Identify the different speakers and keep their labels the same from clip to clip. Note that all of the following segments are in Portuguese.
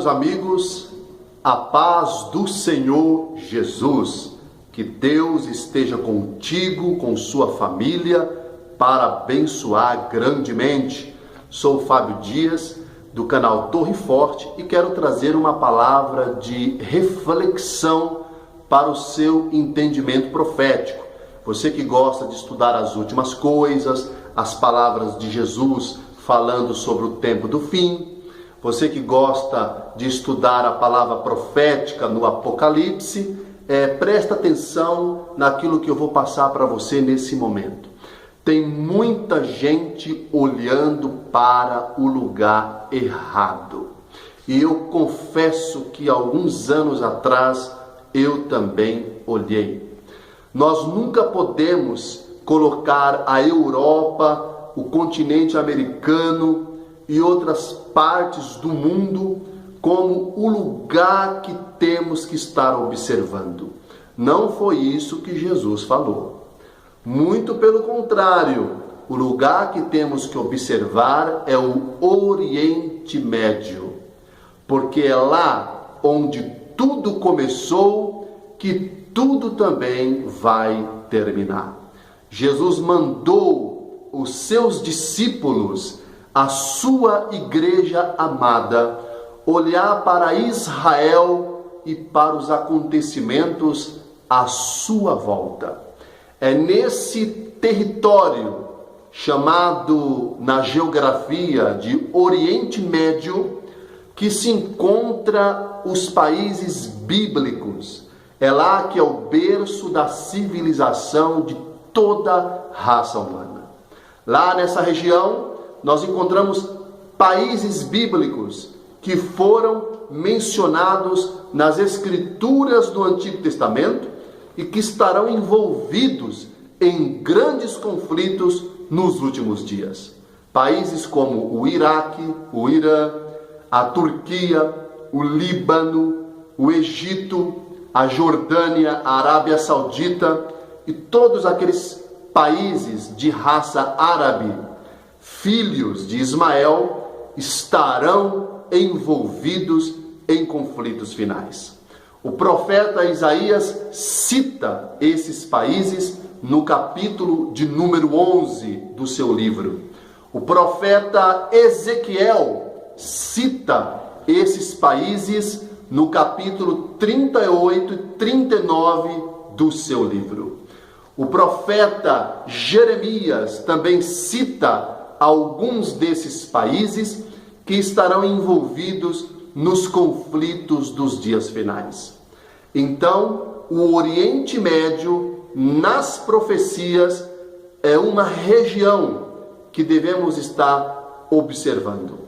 Speaker 1: meus amigos, a paz do Senhor Jesus. Que Deus esteja contigo, com sua família, para abençoar grandemente. Sou Fábio Dias, do canal Torre Forte, e quero trazer uma palavra de reflexão para o seu entendimento profético. Você que gosta de estudar as últimas coisas, as palavras de Jesus falando sobre o tempo do fim, você que gosta de estudar a palavra profética no Apocalipse, presta atenção naquilo que eu vou passar para você nesse momento. Tem muita gente olhando para o lugar errado. E eu confesso que alguns anos atrás eu também olhei. Nós nunca podemos colocar a Europa, o continente americano e outras partes do mundo como o lugar que temos que estar observando. Não foi isso que Jesus falou. Muito pelo contrário, o lugar que temos que observar é o Oriente Médio, porque é lá onde tudo começou que tudo também vai terminar. Jesus mandou os seus discípulos, a sua igreja amada, olhar para Israel e para os acontecimentos à sua volta. É nesse território chamado na geografia de Oriente Médio que se encontra os países bíblicos. É lá que é o berço da civilização de toda raça humana. Lá nessa região nós encontramos países bíblicos que foram mencionados nas escrituras do Antigo Testamento e que estarão envolvidos em grandes conflitos nos últimos dias. Países como o Iraque, o Irã, a Turquia, o Líbano, o Egito, a Jordânia, a Arábia Saudita e todos aqueles países de raça árabe, filhos de Ismael, estarão envolvidos em conflitos finais. O profeta Isaías cita esses países no capítulo de número 11 do seu livro. O profeta Ezequiel cita esses países no capítulo 38 e 39 do seu livro. O profeta Jeremias também cita alguns desses países que estarão envolvidos nos conflitos dos dias finais. Então, o Oriente Médio, nas profecias, é uma região que devemos estar observando.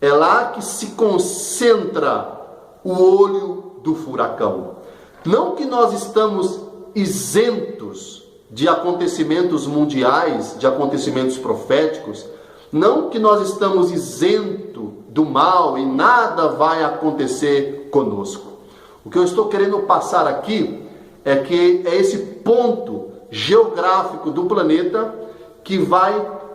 Speaker 1: É lá que se concentra o olho do furacão. Não que nós estamos isentos de acontecimentos mundiais, de acontecimentos proféticos, não que nós estamos isentos do mal e nada vai acontecer conosco. O que eu estou querendo passar aqui é que é esse ponto geográfico do planeta que vai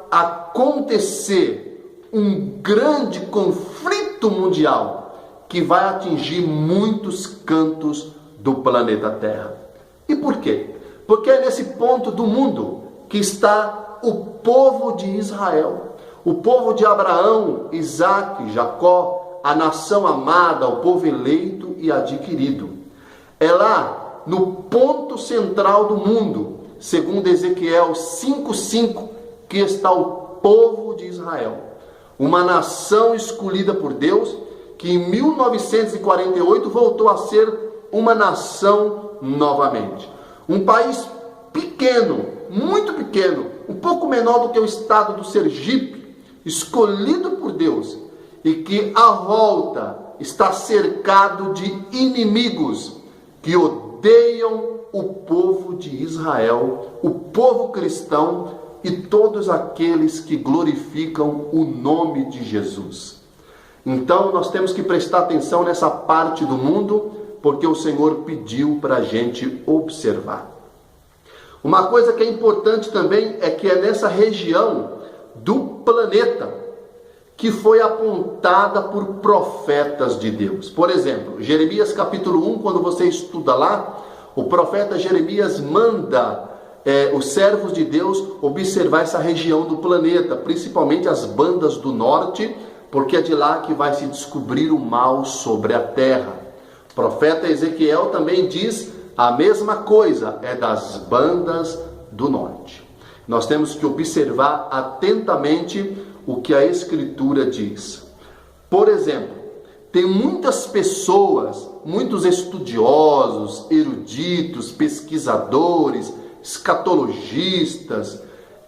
Speaker 1: acontecer um grande conflito mundial que vai atingir muitos cantos do planeta Terra. E por quê? Porque é nesse ponto do mundo que está o povo de Israel, o povo de Abraão, Isaque, Jacó, a nação amada, o povo eleito e adquirido. É lá, no ponto central do mundo, segundo Ezequiel 5:5, que está o povo de Israel, uma nação escolhida por Deus, que em 1948 voltou a ser uma nação novamente. Um país pequeno, muito pequeno, um pouco menor do que o estado do Sergipe, escolhido por Deus, e que à volta está cercado de inimigos que odeiam o povo de Israel, o povo cristão e todos aqueles que glorificam o nome de Jesus. Então nós temos que prestar atenção nessa parte do mundo, porque o Senhor pediu para a gente observar. Uma coisa que é importante também é que é nessa região do planeta que foi apontada por profetas de Deus. Por exemplo, Jeremias capítulo 1, quando você estuda lá, o profeta Jeremias manda os servos de Deus observar essa região do planeta, principalmente as bandas do norte, porque é de lá que vai se descobrir o mal sobre a terra. O profeta Ezequiel também diz a mesma coisa, é das bandas do norte. Nós temos que observar atentamente o que a Escritura diz. Por exemplo, tem muitas pessoas, muitos estudiosos, eruditos, pesquisadores, escatologistas.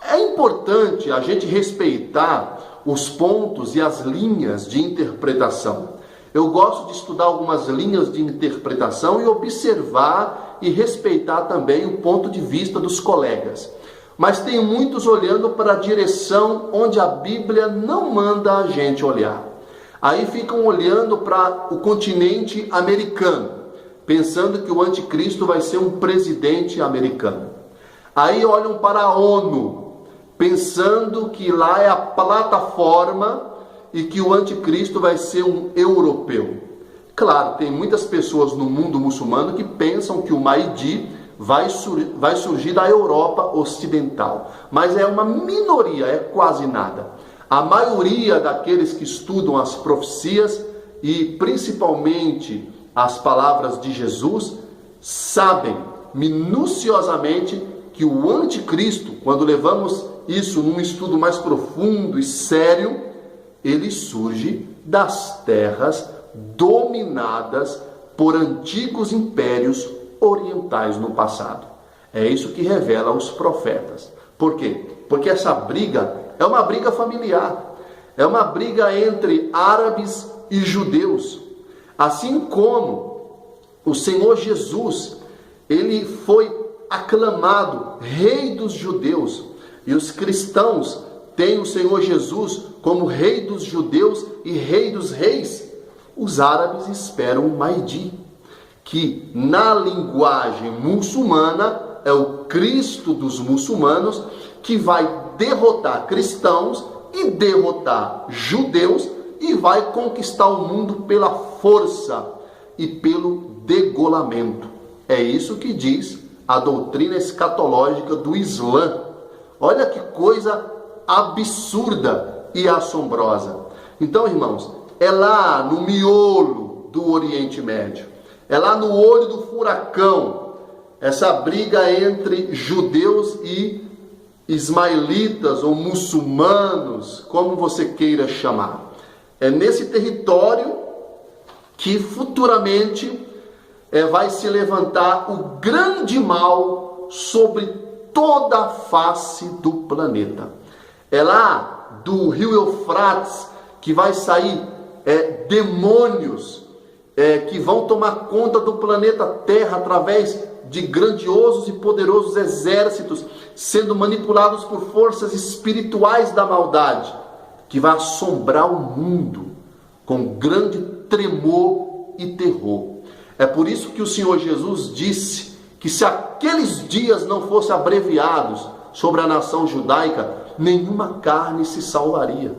Speaker 1: É importante a gente respeitar os pontos e as linhas de interpretação. Eu gosto de estudar algumas linhas de interpretação e observar e respeitar também o ponto de vista dos colegas. Mas tem muitos olhando para a direção onde a Bíblia não manda a gente olhar. Aí ficam olhando para o continente americano, pensando que o anticristo vai ser um presidente americano. Aí olham para a ONU, pensando que lá é a plataforma e que o anticristo vai ser um europeu. Claro, tem muitas pessoas no mundo muçulmano que pensam que o Mahdi vai surgir da Europa Ocidental. Mas é uma minoria, é quase nada. A maioria daqueles que estudam as profecias e principalmente as palavras de Jesus sabem minuciosamente que o anticristo, quando levamos isso num estudo mais profundo e sério, ele surge das terras dominadas por antigos impérios orientais no passado. É isso que revela os profetas. Por quê? Porque essa briga é uma briga familiar. É uma briga entre árabes e judeus. Assim como o Senhor Jesus, ele foi aclamado Rei dos Judeus. E os cristãos têm o Senhor Jesus como Rei dos Judeus e Rei dos Reis. Os árabes esperam o Mahdi, que na linguagem muçulmana é o Cristo dos muçulmanos, que vai derrotar cristãos e derrotar judeus e vai conquistar o mundo pela força e pelo degolamento. É isso que diz a doutrina escatológica do Islã. Olha que coisa absurda e assombrosa. Então, irmãos, é lá no miolo do Oriente Médio, é lá no olho do furacão, essa briga entre judeus e ismaelitas ou muçulmanos, como você queira chamar. É nesse território que futuramente vai se levantar o grande mal sobre toda a face do planeta. É lá do rio Eufrates que vai sair demônios que vão tomar conta do planeta Terra através de grandiosos e poderosos exércitos, sendo manipulados por forças espirituais da maldade, que vai assombrar o mundo com grande tremor e terror. É por isso que o Senhor Jesus disse que se aqueles dias não fossem abreviados sobre a nação judaica, nenhuma carne se salvaria.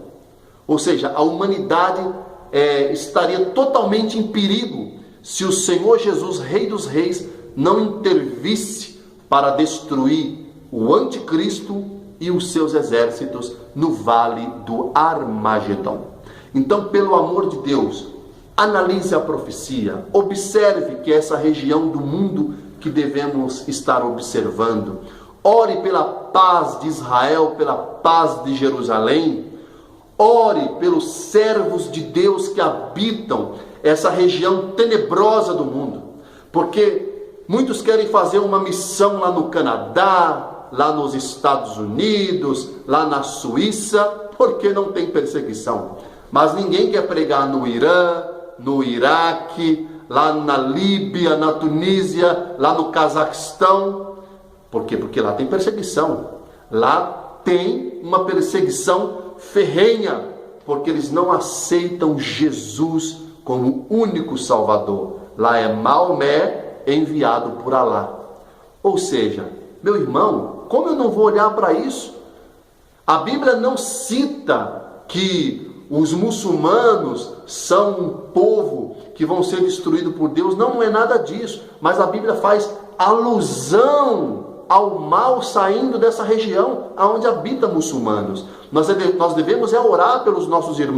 Speaker 1: Ou seja, a humanidade estaria totalmente em perigo se o Senhor Jesus, Rei dos Reis, não intervisse para destruir o anticristo e os seus exércitos no vale do Armagedon. Então, pelo amor de Deus, analise a profecia, observe que é essa região do mundo que devemos estar observando. Ore pela paz de Israel, pela paz de Jerusalém. Ore pelos servos de Deus que habitam essa região tenebrosa do mundo. Porque muitos querem fazer uma missão lá no Canadá, lá nos Estados Unidos, lá na Suíça, porque não tem perseguição. Mas ninguém quer pregar no Irã, no Iraque, lá na Líbia, na Tunísia, lá no Cazaquistão. Por quê? Porque lá tem perseguição. Lá tem uma perseguição ferrenha, porque eles não aceitam Jesus como único Salvador. Lá é Maomé enviado por Alá. Ou seja, meu irmão, como eu não vou olhar para isso? A Bíblia não cita que os muçulmanos são um povo que vão ser destruídos por Deus. Não é nada disso, mas a Bíblia faz alusão ao mal saindo dessa região onde habita muçulmanos. Nós devemos orar pelos nossos irmãos